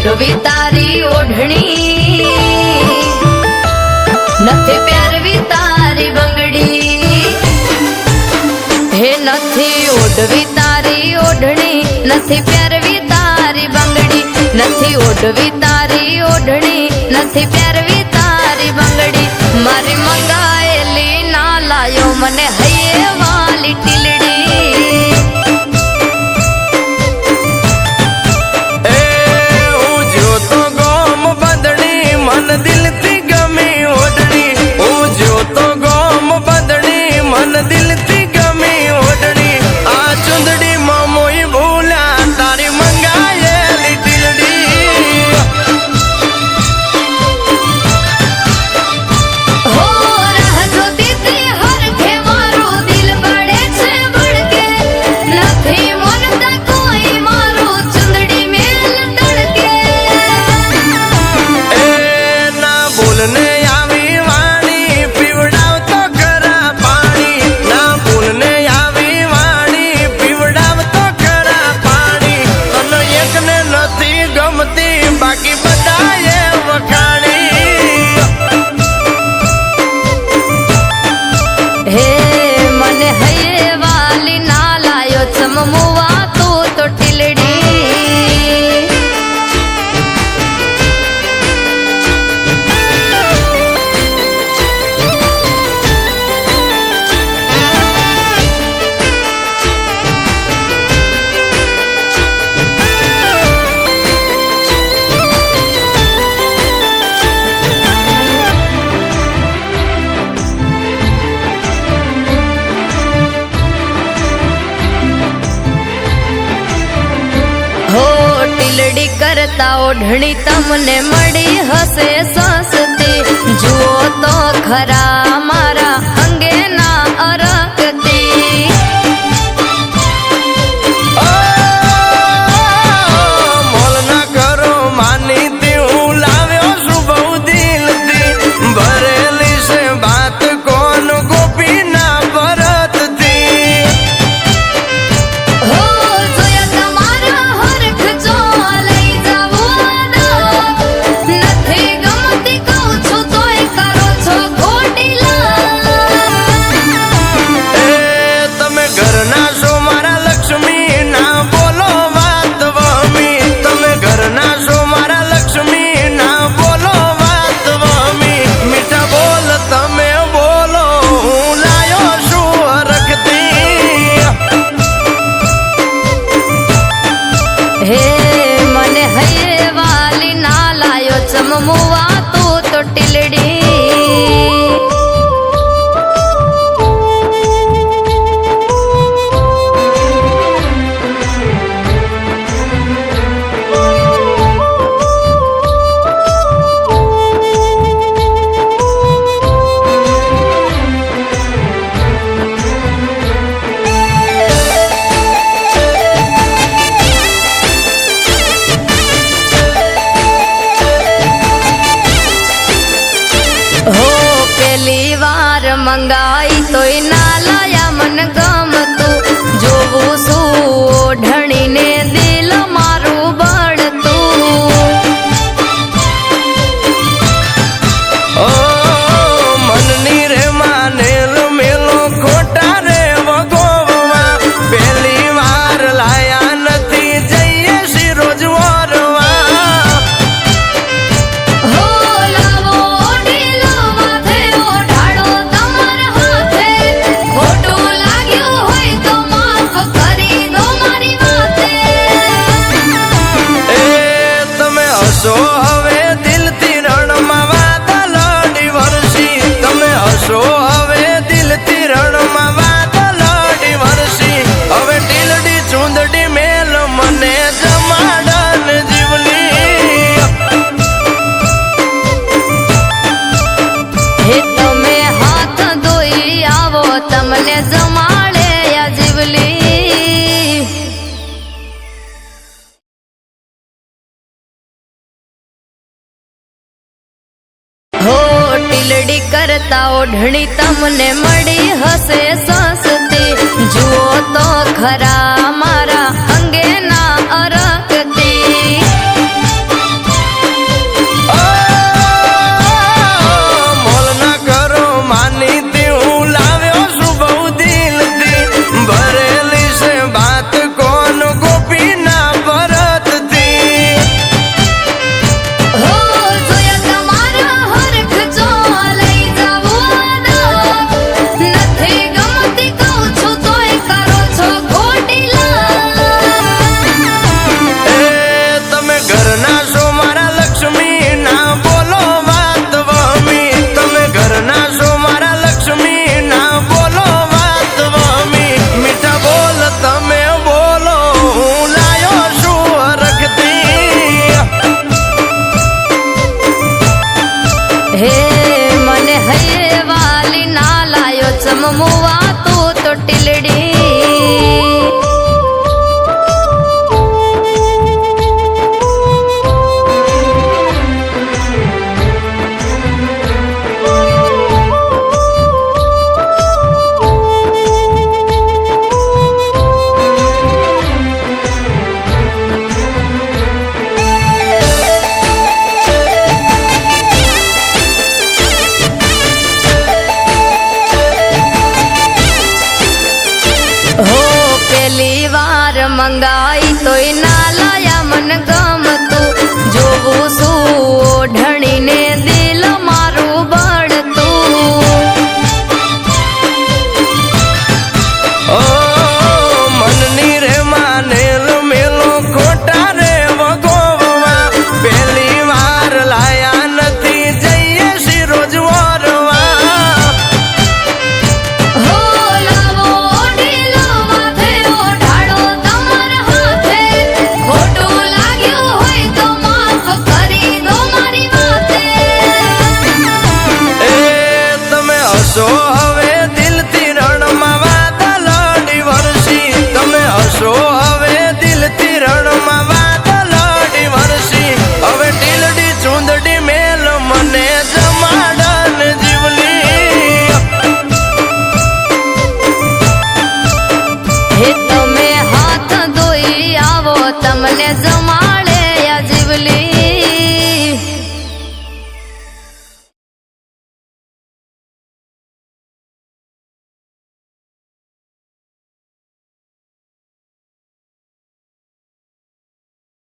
ઓઢવી તારી ઓઢણી, નથી પહેરવી તારી બંગડી, હે નથી ઓઢવી તારી ઓઢણી, નથી પહેરવી તારી બંગડી, નથી ઓઢવી તારી ઓઢણી, નથી પહેરવી તારી બંગડી, મારી મંગાયેલી ના લાયો મને હૈયે વાલી ટીલડી. દિલથી ગમી ઓઢણી, હું જોતો ગોમ બંધણી, મન દિલથી ગમી ઓઢણી, આ ચુંદડી માં મોઈ ભૂલ્યા તારી મંગાયેલી ટીલડી. હો રાહ જોતી તી હરખે મારું દિલ બળે છે બળકે, નથી મનતા કોઈ મારું ચુંદડી મેલ તડકે. બોલને આવી વાણી પીવડાવતો ખરા પાણી, ના બોલને આવી વાણી પીવડાવતો ખરા પાણી, અને એકને નથી ગમતી બાકી બધાએ વખાણી. હે મને હૈયે વાલી ના લાયો ચમમુવા તું તો ટીલડી. ટીલડી કરતા ઓઢણી તમને મળી હશે સસ્તી, જુઓ તો ખરા મારા અંગેના અરકતી. મોલ ના કરો માનીતી હું લાવ્યો છું બહુ દિલથી, ભરેલી છે વાત કોણ ગોપી ના ભરતથી. હો જોયા તમારા હરખ જો લઈ જાવું નથી ગમતી કહું છું તોય કરો છો ખોટી તમે ઘરના છો મારા લક્ષ્મી, ના બોલો વાત વમી, તમે ઘરના છો મારા લક્ષ્મી, ના બોલો વાત વમી, મીઠા બોલ તમે બોલો હું લાયો છું હરખથી. હે મને હૈયે વાલી ના લાયો ચમમુવા તું તો ટીલડી. હો પેલી વાર મંગાઈ તોય ના લાયા મન ગમતું, જોવું શું ઓઢણીને દિલ મારું બળતું. ઓ મનની રે માનેલ મેલો ખોટા રે વગોવા, પહેલી વાર લાયા નથી જઈએ સી રોજ વરવા. હો લાવો ઢીલો માથે ઓઢાડો તમારા હાથે, ખોટું લાગ્યું હોય તો માફ કરી દો મારી વાતે. એ તમે હસો હવે દિલથી રણમાં વાદળડી વરસી, તમે હસો હવે દિલથી રણમાં વાદળડી વરસી, હવે ટીલડી ચૂંદડી મેલ મને જમાડન જીવલી. હે તમે હાથ ધોઈ આવો તમને જમાડે આ જીવલી. હો ટીલડી કરતા ઓઢણી તમને મળી હશે સસ્તી, જુઓ તો ખરા મારા અંગેના અરકતી. મંગા